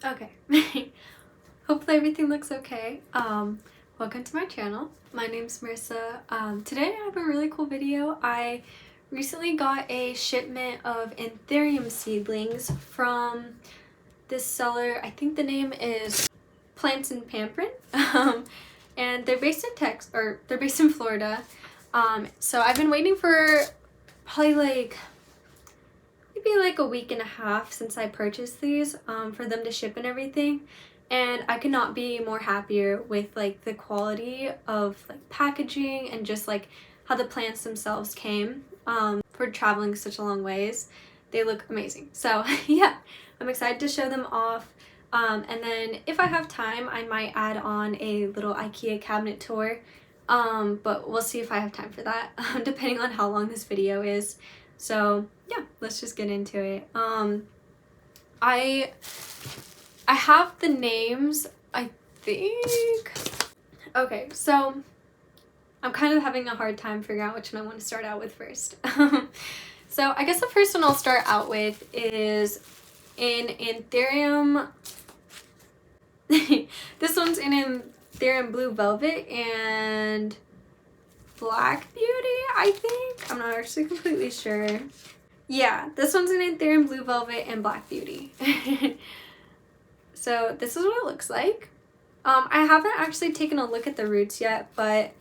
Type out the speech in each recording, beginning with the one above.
Okay. Hopefully everything looks okay. Welcome to my channel. My name's Marissa. Today I have a really cool video. I recently got a shipment of Anthurium seedlings from this seller. I think the name is plantsagram. And they're based in they're based in Florida. So I've been waiting for probably maybe a week and a half since I purchased these for them to ship and everything, and I could not be more happier with the quality of packaging and just how the plants themselves came for traveling such a long ways. They look amazing. So yeah, I'm excited to show them off, and then if I have time I might add on a little Ikea cabinet tour, but we'll see if I have time for that depending on how long this video is. So yeah, let's just get into it. I have the names, I think. Okay, so I'm kind of having a hard time figuring out which one I want to start out with first. So I guess the first one I'll start out with is in Anthurium. This one's in Anthurium Blue Velvet and Black Beauty, I think. I'm not actually completely sure. Yeah, this one's in Anthurium Blue Velvet and Black Beauty. So this is what it looks like. I haven't actually taken a look at the roots yet, but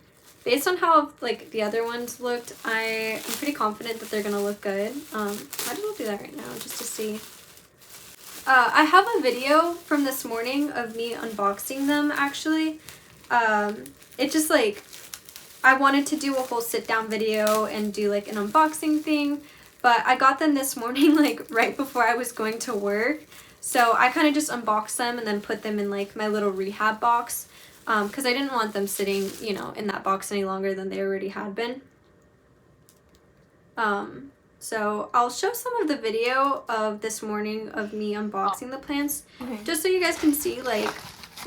based on how the other ones looked, I'm pretty confident that they're gonna look good. Might as well do that right now just to see. I have a video from this morning of me unboxing them actually. It just I wanted to do a whole sit down video and do an unboxing thing, but I got them this morning right before I was going to work. So I kind of just unboxed them and then put them in my little rehab box, because I didn't want them sitting, in that box any longer than they already had been. So I'll show some of the video of this morning of me unboxing the plants, just so you guys can see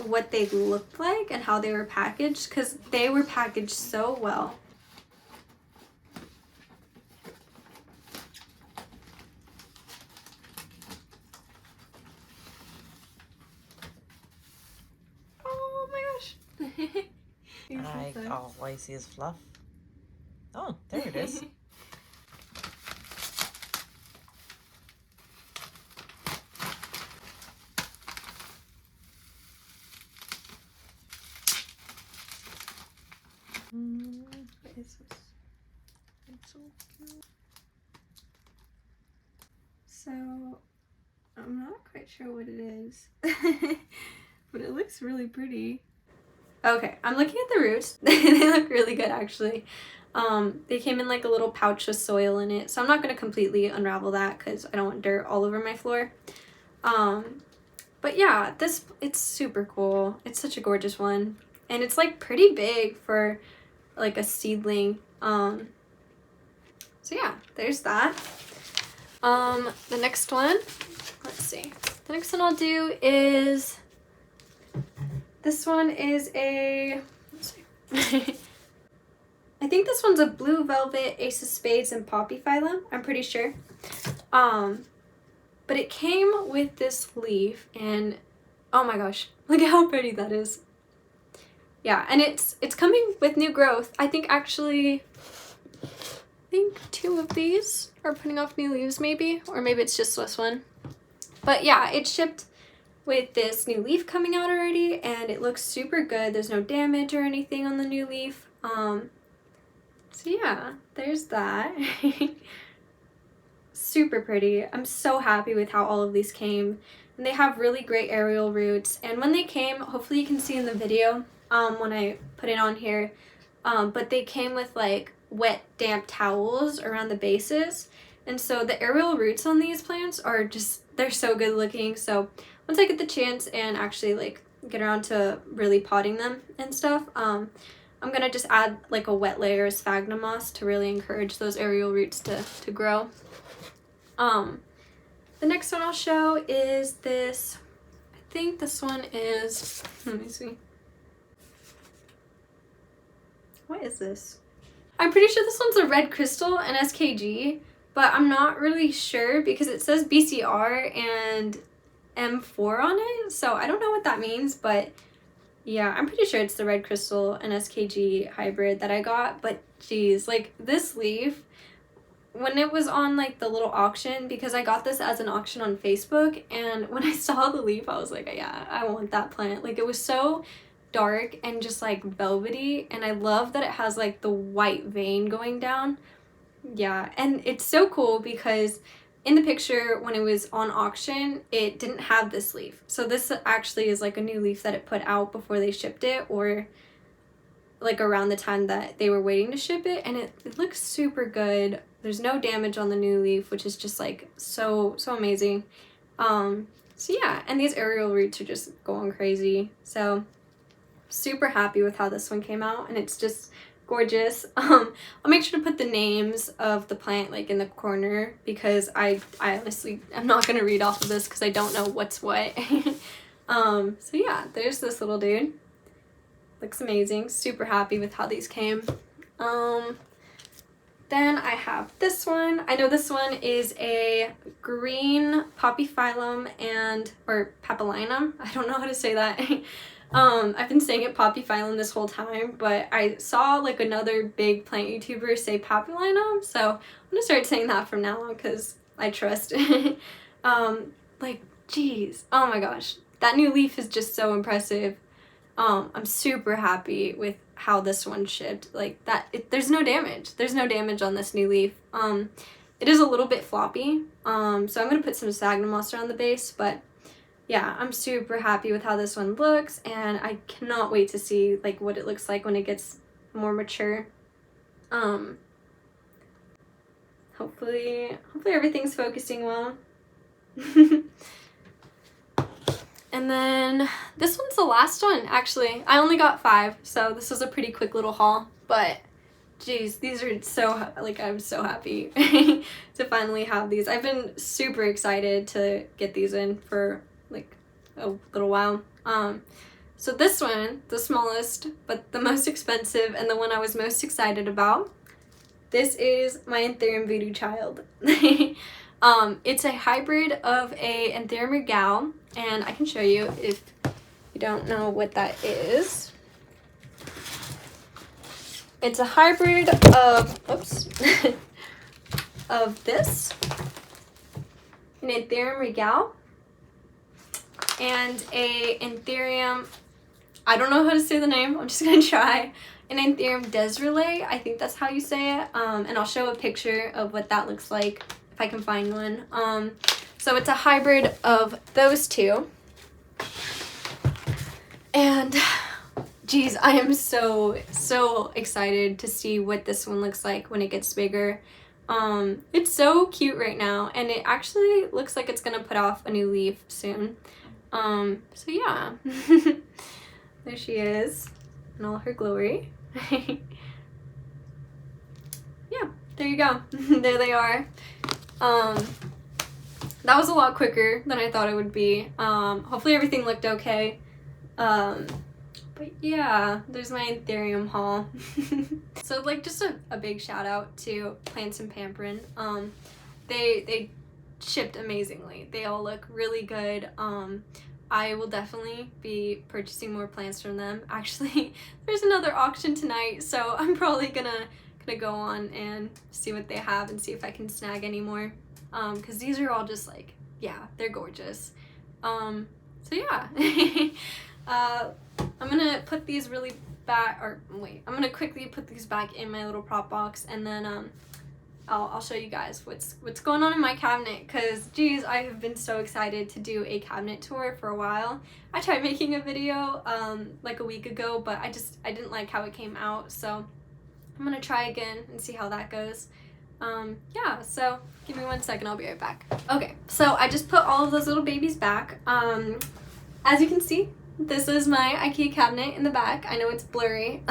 what they looked like and how they were packaged, because they were packaged so well. Oh my gosh. All I see is fluff. Oh, there it is. What is this? It's so cute. So, I'm not quite sure what it is, but it looks really pretty. Okay, I'm looking at the roots. They look really good actually. They came in a little pouch with soil in it, so I'm not going to completely unravel that because I don't want dirt all over my floor. But yeah, it's super cool. It's such a gorgeous one, and it's pretty big for a seedling. So yeah, there's that. The next one, let's see. The next one I'll do is, this one is a, let's see. I think this one's a Blue Velvet, Ace of Spades, and Poppy Phylum. I'm pretty sure. But it came with this leaf, and oh my gosh, look at how pretty that is. Yeah, and it's coming with new growth. I think actually, two of these are putting off new leaves maybe, or maybe it's just this one. But yeah, it shipped with this new leaf coming out already, and it looks super good. There's no damage or anything on the new leaf. So yeah, there's that. Super pretty. I'm so happy with how all of these came, and they have really great aerial roots. And when they came, hopefully you can see in the video when I put it on here, but they came with wet damp towels around the bases, and so the aerial roots on these plants are just, they're so good looking. So once I get the chance and actually get around to really potting them and stuff, I'm gonna just add a wet layer of sphagnum moss to really encourage those aerial roots to grow. The next one I'll show is this. I think this one is, let me see. What is this? I'm pretty sure this one's a red crystal and SKG, but I'm not really sure because it says BCR and M4 on it, so I don't know what that means, but yeah, I'm pretty sure it's the red crystal and SKG hybrid that I got. But geez, like this leaf, when it was on like the little auction, because I got this as an auction on Facebook, and when I saw the leaf I was like, yeah, I want that plant. Like it was so dark and just like velvety, and I love that it has like the white vein going down. Yeah, and it's so cool because in the picture when it was on auction it didn't have this leaf, so this actually is like a new leaf that it put out before they shipped it, or like around the time that they were waiting to ship it, and it looks super good. There's no damage on the new leaf, which is just like so amazing. So yeah, and these aerial roots are just going crazy, so super happy with how this one came out, and it's just gorgeous. I'll make sure to put the names of the plant like in the corner, because I honestly I'm not gonna read off of this because I don't know what's what. So yeah, there's this little dude. Looks amazing. Super happy with how these came. Then I have this one. I know this one is a green poppyphyllum or papillinum. I don't know how to say that. I've been saying it poppyphyllum this whole time, but I saw like another big plant YouTuber say papillinum, so I'm gonna start saying that from now on because I trust. Like, geez, oh my gosh, that new leaf is just so impressive. I'm super happy with how this one shipped. Like that, there's no damage. There's no damage on this new leaf. It is a little bit floppy. So I'm gonna put some sphagnum moss around the base, but yeah, I'm super happy with how this one looks, and I cannot wait to see like what it looks like when it gets more mature. Hopefully everything's focusing well. And then this one's the last one, actually. I only got 5, so this was a pretty quick little haul, but geez, these are so, like, I'm so happy to finally have these. I've been super excited to get these in for like a little while. So this one, the smallest but the most expensive and the one I was most excited about, this is my Anthurium Voodoo Child. It's a hybrid of a Anthurium Regal, and I can show you if you don't know what that is. It's a hybrid of, of this, an Anthurium Regal, and a Anthurium, I don't know how to say the name, I'm just gonna try, an Anthurium Desrelay, I think that's how you say it, and I'll show a picture of what that looks like if I can find one. So it's a hybrid of those two, and geez, I am so excited to see what this one looks like when it gets bigger. It's so cute right now, and it actually looks like it's gonna put off a new leaf soon. So yeah, there she is in all her glory. Yeah, there you go. There they are. That was a lot quicker than I thought it would be. Hopefully everything looked okay. But yeah, there's my Anthurium haul. So like just a big shout out to Plants and Pamperin'. They shipped amazingly. They all look really good. I will definitely be purchasing more plants from them. Actually, there's another auction tonight, so I'm probably gonna go on and see what they have and see if I can snag any more. Because these are all just like, yeah, they're gorgeous. So yeah. I'm gonna put these really back, or wait, I'm gonna quickly put these back in my little prop box, and then I'll show you guys what's going on in my cabinet, because geez, I have been so excited to do a cabinet tour for a while. I tried making a video like a week ago, but I didn't like how it came out, so I'm gonna try again and see how that goes. Yeah, so give me 1 second, I'll be right back. Okay, so I just put all of those little babies back. As you can see, this is my Ikea cabinet in the back. I know it's blurry,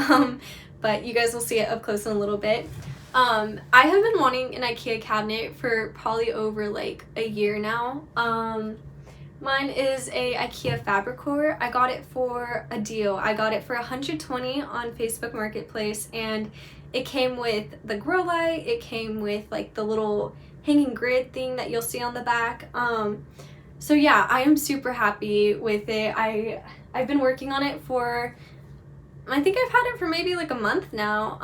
but you guys will see it up close in a little bit. I have been wanting an Ikea cabinet for probably over like a year now. Mine is a Ikea Fabricore. I got it for a deal. I got it for $120 on Facebook Marketplace, and it came with the grow light. It came with like the little hanging grid thing that you'll see on the back. So yeah, I am super happy with it. I've been working on it for, I think I've had it for maybe like a month now,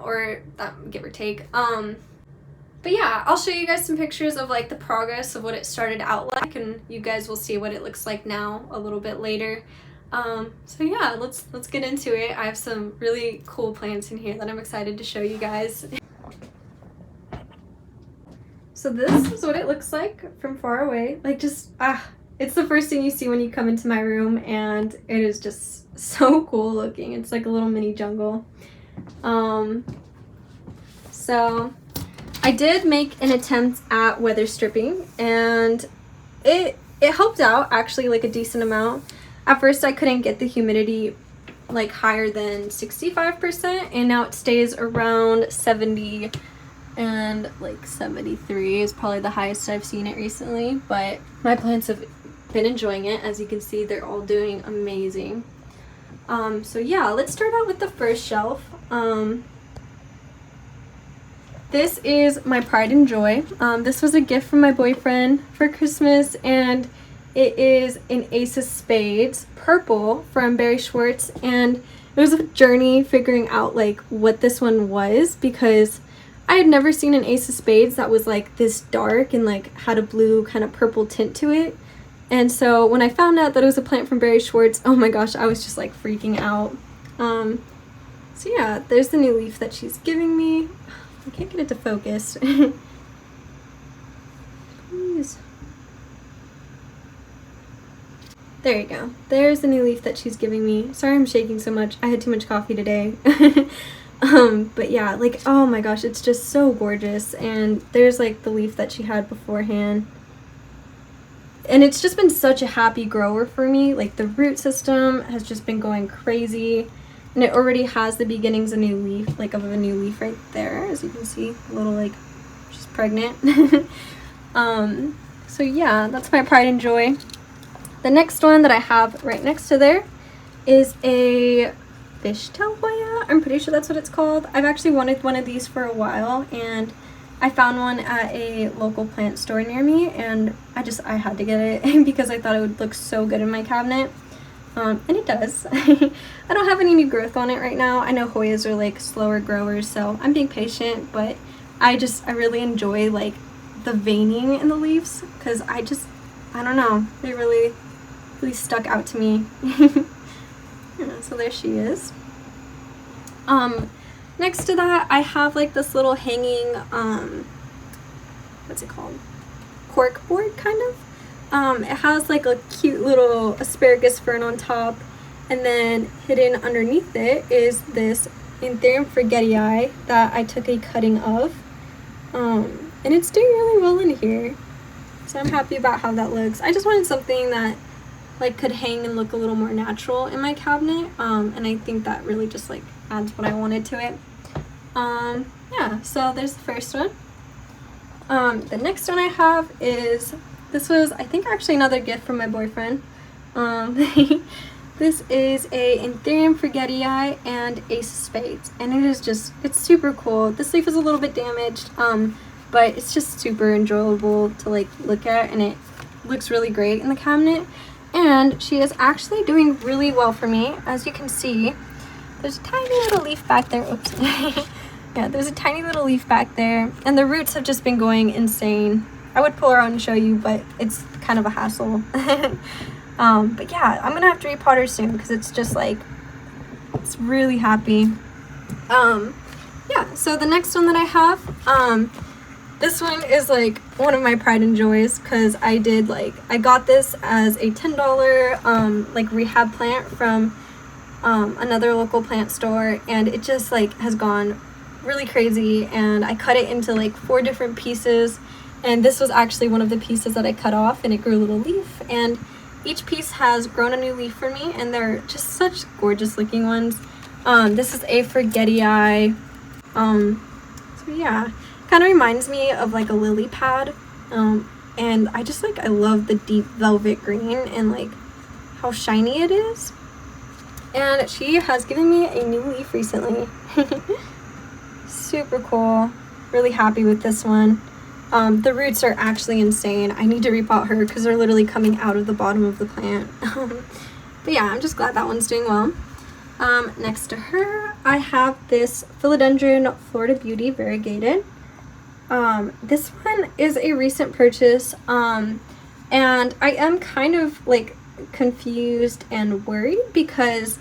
or give or take. But yeah, I'll show you guys some pictures of like the progress of what it started out like, and you guys will see what it looks like now a little bit later. So yeah, let's get into it. I have some really cool plants in here that I'm excited to show you guys. So this is what it looks like from far away. Like just, it's the first thing you see when you come into my room, and it is just so cool looking. It's like a little mini jungle. So I did make an attempt at weather stripping, and it helped out actually like a decent amount. At first I couldn't get the humidity like higher than 65%, and now it stays around 70, and like 73 is probably the highest I've seen it recently. But my plants have been enjoying it. As you can see, they're all doing amazing. So yeah, let's start out with the first shelf. This is my pride and joy. This was a gift from my boyfriend for Christmas, and it is an Ace of Spades purple from Barry Schwartz, and it was a journey figuring out like what this one was, because I had never seen an Ace of Spades that was like this dark and like had a blue kind of purple tint to it. And so when I found out that it was a plant from Barry Schwartz, oh my gosh, I was just like freaking out. So yeah, there's the new leaf that she's giving me. I can't get it to focus. Please. There you go. There's the new leaf that she's giving me. Sorry I'm shaking so much. I had too much coffee today. But yeah, like, oh my gosh, it's just so gorgeous. And there's like the leaf that she had beforehand. And it's just been such a happy grower for me. Like the root system has just been going crazy. And it already has the beginnings of a new leaf, like of a new leaf right there, as you can see, a little like she's pregnant. So yeah, that's my pride and joy. The next one that I have right next to there is a fishtail Hoya. I'm pretty sure that's what it's called. I've actually wanted one of these for a while, and I found one at a local plant store near me, and I had to get it because I thought it would look so good in my cabinet. And it does. I don't have any new growth on it right now. I know Hoyas are like slower growers, so I'm being patient, but I really enjoy like the veining in the leaves, because I don't know, they really stuck out to me. Yeah, so there she is. Next to that, I have like this little hanging, what's it called? Cork board, kind of. It has like a cute little asparagus fern on top, and then hidden underneath it is this Anthurium forgetii that I took a cutting of, and it's doing really well in here, so I'm happy about how that looks. I just wanted something that like could hang and look a little more natural in my cabinet, and I think that really just like adds what I wanted to it. Yeah, so there's the first one. The next one I have is, this was, I think, actually another gift from my boyfriend. This is a Anthurium forgetii and Ace of Spades, and it is just, it's super cool. This leaf is a little bit damaged, but it's just super enjoyable to like look at, and it looks really great in the cabinet. And she is actually doing really well for me. As you can see, there's a tiny little leaf back there. Oops. Yeah, there's a tiny little leaf back there, and the roots have just been going insane. I would pull her out and show you, but it's kind of a hassle. But yeah, I'm gonna have to repot her soon, because it's just like, it's really happy. Yeah, so the next one that I have, this one is like one of my pride and joys, because I got this as a $10 like rehab plant from another local plant store, and it just like has gone really crazy, and I cut it into like 4 different pieces, and this was actually one of the pieces that I cut off, and it grew a little leaf, and each piece has grown a new leaf for me, and they're just such gorgeous looking ones. This is a forgetii. So yeah, kind of reminds me of like a lily pad, and I love the deep velvet green and like how shiny it is. And she has given me a new leaf recently. Super cool. Really happy with this one. The roots are actually insane. I need to repot her because they're literally coming out of the bottom of the plant. But yeah, I'm just glad that one's doing well. Next to her, I have this Philodendron Florida Beauty variegated. This one is a recent purchase, and I am kind of like confused and worried because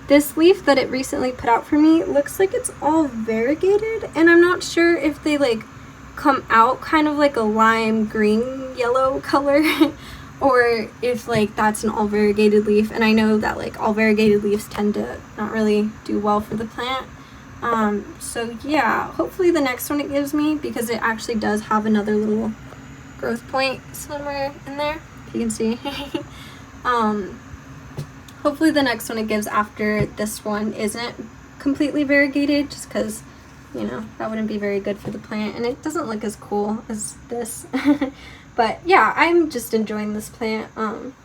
this leaf that it recently put out for me looks like it's all variegated, and I'm not sure if they like come out kind of like a lime green yellow color or if like that's an all variegated leaf, and I know that like all variegated leaves tend to not really do well for the plant. So yeah, hopefully the next one it gives me, because it actually does have another little growth point somewhere in there, if you can see. Hopefully the next one it gives after this one isn't completely variegated, just because, you know, that wouldn't be very good for the plant, and it doesn't look as cool as this. But yeah, I'm just enjoying this plant,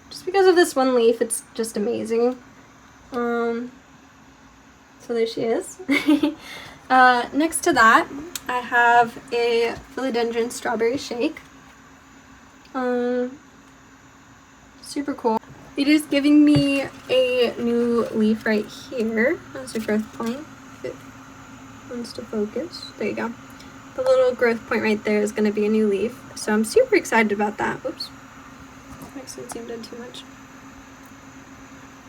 just because of this one leaf. It's just amazing. So there she is. Next to that, I have a Philodendron Strawberry Shake. Super cool. It is giving me a new leaf right here. That's a growth point. If it wants to focus. There you go. The little growth point right there is going to be a new leaf. So I'm super excited about that. Oops. Accidentally done too much.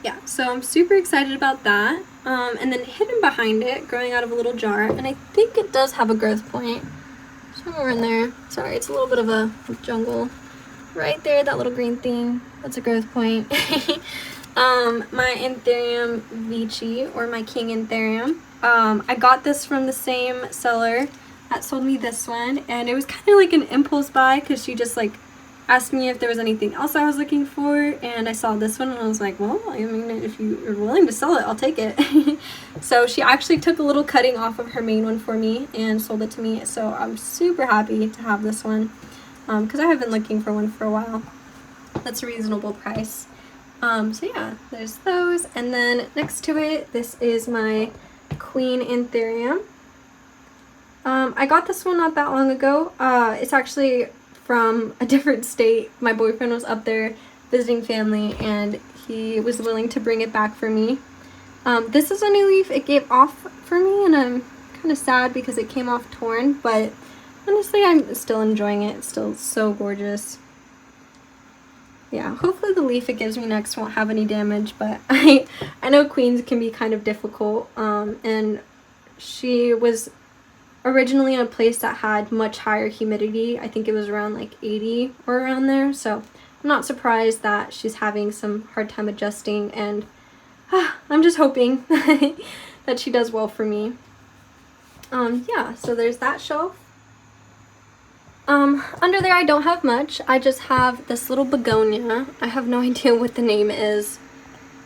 Yeah, so I'm super excited about that. And then hidden behind it, growing out of a little jar, and I think it does have a growth point somewhere in there. Sorry, it's a little bit of a jungle. Right there, that little green thing, that's a growth point. My Anthurium Vici, or my King Anthurium. I got this from the same seller that sold me this one, and it was kind of like an impulse buy because she just like asked me if there was anything else I was looking for, and I saw this one and I was like, well, I mean, if you are willing to sell it, I'll take it. So she actually took a little cutting off of her main one for me and sold it to me, so I'm super happy to have this one, because I have been looking for one for a while that's a reasonable price. So yeah, there's those, and then next to it, this is my Queen Anthurium. I got this one not that long ago. It's actually from a different state. My boyfriend was up there visiting family, and he was willing to bring it back for me. This is a new leaf it gave off for me, and I'm kind of sad because it came off torn, but honestly I'm still enjoying it. It's still so gorgeous. Yeah, hopefully the leaf it gives me next won't have any damage, but I know queens can be kind of difficult, and she was originally in a place that had much higher humidity. I think it was around like 80 or around there, so I'm not surprised that she's having some hard time adjusting, and I'm just hoping that she does well for me. Yeah, so there's that shelf. Under there I don't have much. I just have this little begonia. I have no idea what the name is,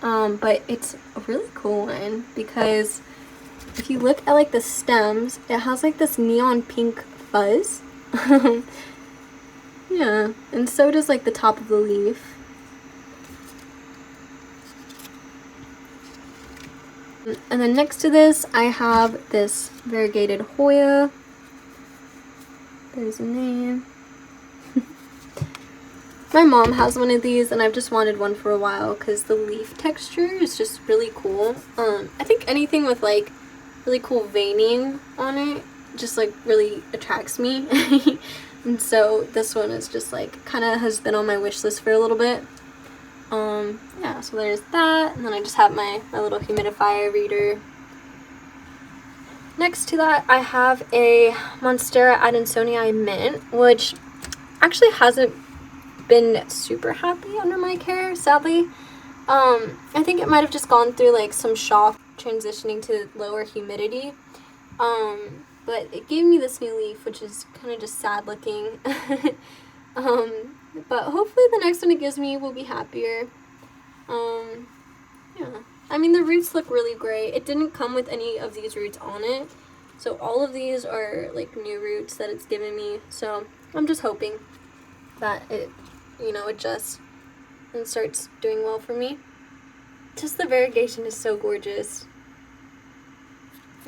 but it's a really cool one because if you look at like the stems, it has like this neon pink fuzz. Yeah, and so does like the top of the leaf. And then next to this, I have this variegated Hoya. There's a name. My mom has one of these, and I've just wanted one for a while because the leaf texture is just really cool. I think anything with like really cool veining on it just like really attracts me. And so this one is just like kind of has been on my wish list for a little bit. Yeah, so there's that, and then I just have my little humidifier reader. Next to that, I have a Monstera Adansonii Mint, which actually hasn't been super happy under my care, sadly. I think it might have just gone through like some shock transitioning to lower humidity. But it gave me this new leaf, which is kind of just sad looking. But hopefully the next one it gives me will be happier. Yeah. I mean, the roots look really great. It didn't come with any of these roots on it. So all of these are like new roots that it's given me. So I'm just hoping that it, you know, adjusts and starts doing well for me. Just the variegation is so gorgeous.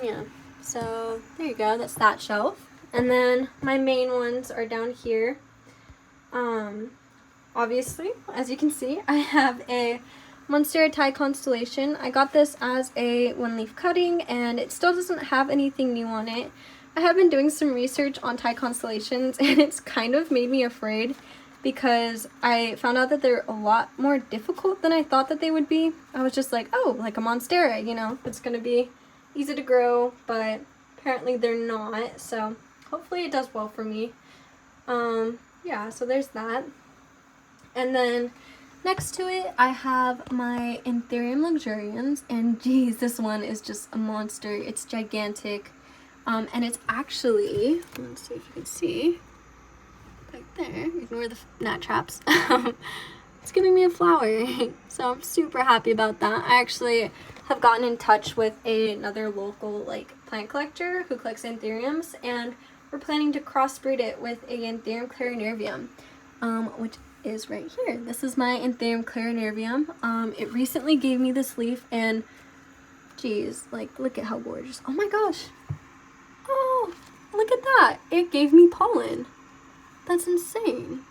Yeah. So there you go. That's that shelf. And then my main ones are down here. Obviously, as you can see, I have a Monstera Thai Constellation. I got this as a one-leaf cutting, and it still doesn't have anything new on it. I have been doing some research on Thai constellations, and it's kind of made me afraid because I found out that they're a lot more difficult than I thought that they would be. I was just like, oh, like a Monstera, you know, it's gonna be easy to grow, but apparently they're not, so hopefully it does well for me. Yeah, so there's that. And then next to it, I have my Anthurium luxurians, and geez, this one is just a monster. It's gigantic, and it's actually, let's see if you can see, back there, ignore the gnat traps, it's giving me a flower, so I'm super happy about that. I actually have gotten in touch with another local, like, plant collector who collects Anthuriums, and we're planning to crossbreed it with a Anthurium clarinervium, which is right here. This is my Anthurium clarinervium. It recently gave me this leaf, and geez, like, look at how gorgeous. Oh my gosh. Oh, look at that. It gave me pollen. That's insane.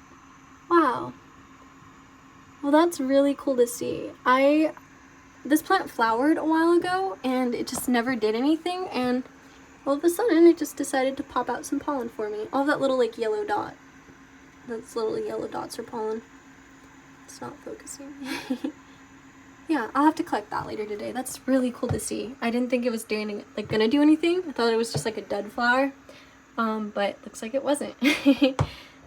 Wow. Well, that's really cool to see. This plant flowered a while ago, and it just never did anything, and all of a sudden, it just decided to pop out some pollen for me. All that little, like, yellow dot. Those little yellow dots are pollen. It's not focusing. Yeah, I'll have to collect that later today. That's really cool to see. I didn't think it was doing, like, gonna do anything. I thought it was just like a dead flower, but looks like it wasn't.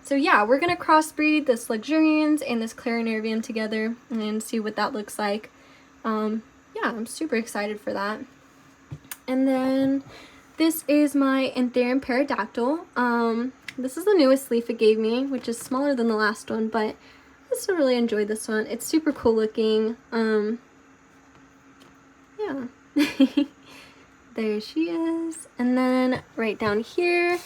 So yeah, we're gonna crossbreed this luxurians and this clarinervium together and see what that looks like. Yeah, I'm super excited for that. And then this is my Anthurium Pterodactyl. This is the newest leaf it gave me, which is smaller than the last one, but I still really enjoyed this one. It's super cool looking. Yeah. There she is. And then right down here,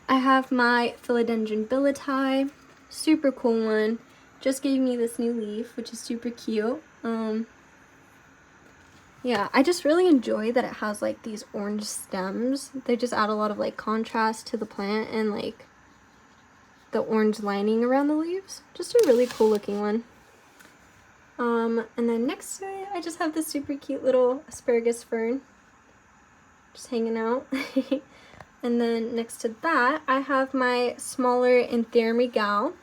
I have my Philodendron billeti. Super cool one. Just gave me this new leaf, which is super cute. Yeah, I just really enjoy that it has like these orange stems. They just add a lot of like contrast to the plant and like the orange lining around the leaves. Just a really cool looking one. And then next to it, I just have this super cute little asparagus fern just hanging out. And then next to that, I have my smaller Anthurium regal,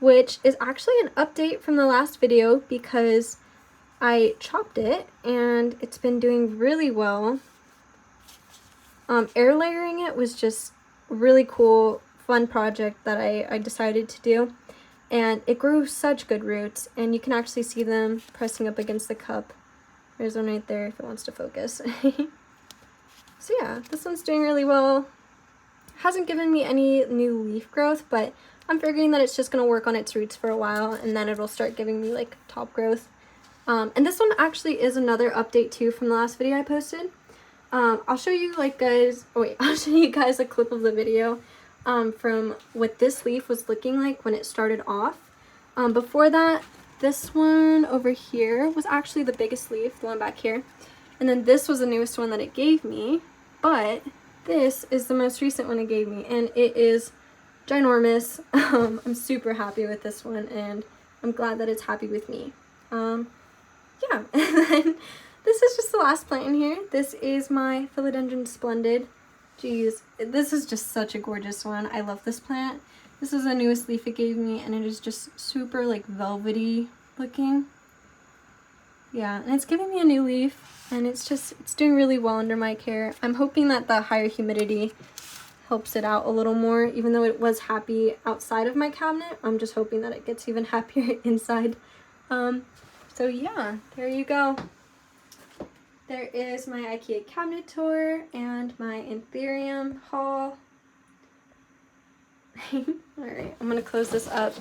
which is actually an update from the last video because I chopped it and it's been doing really well. Air layering it was just a really cool, fun project that I decided to do. And it grew such good roots, and you can actually see them pressing up against the cup. There's one right there if it wants to focus. So yeah, this one's doing really well. Hasn't given me any new leaf growth, but I'm figuring that it's just going to work on its roots for a while, and then it'll start giving me like top growth. And this one actually is another update too from the last video I posted. I'll show you I'll show you guys a clip of the video from what this leaf was looking like when it started off. Before that, this one over here was actually the biggest leaf, the one back here. And then this was the newest one that it gave me, but this is the most recent one it gave me, and it is ginormous. I'm super happy with this one, and I'm glad that it's happy with me. Yeah, and then this is just the last plant in here. This is my Philodendron Splendid. Jeez, this is just such a gorgeous one. I love this plant. This is the newest leaf it gave me, and it is just super like velvety looking. Yeah, and it's giving me a new leaf, and it's doing really well under my care. I'm hoping that the higher humidity helps it out a little more, even though it was happy outside of my cabinet. I'm just hoping that it gets even happier inside. So yeah, there you go. There is my Ikea cabinet tour and my Anthurium haul. Alright, I'm gonna close this up.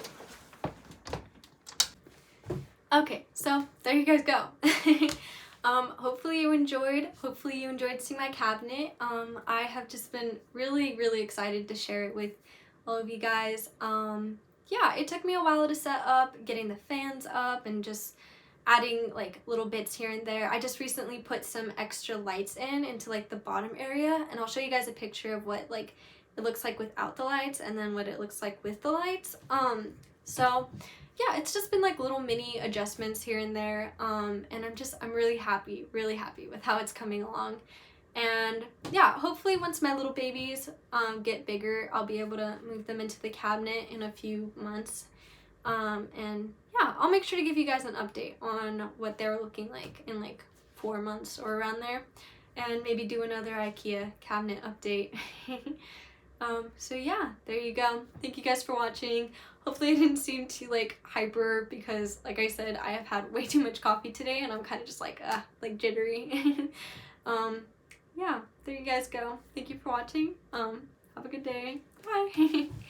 Okay, so there you guys go. Hopefully you enjoyed. Hopefully you enjoyed seeing my cabinet. I have just been really, really excited to share it with all of you guys. Yeah, it took me a while to set up, getting the fans up and just adding like little bits here and there. I just recently put some extra lights into like the bottom area, and I'll show you guys a picture of what like it looks like without the lights and then what it looks like with the lights. So yeah, it's just been like little mini adjustments here and there, and I'm really happy with how it's coming along. And yeah, hopefully once my little babies get bigger, I'll be able to move them into the cabinet in a few months. And yeah, I'll make sure to give you guys an update on what they're looking like in like 4 months or around there, and maybe do another IKEA cabinet update. So yeah, there you go. Thank you guys for watching. Hopefully I didn't seem too like hyper, because like I said, I have had way too much coffee today and I'm kind of just like jittery. Yeah, there you guys go. Thank you for watching. Have a good day. Bye.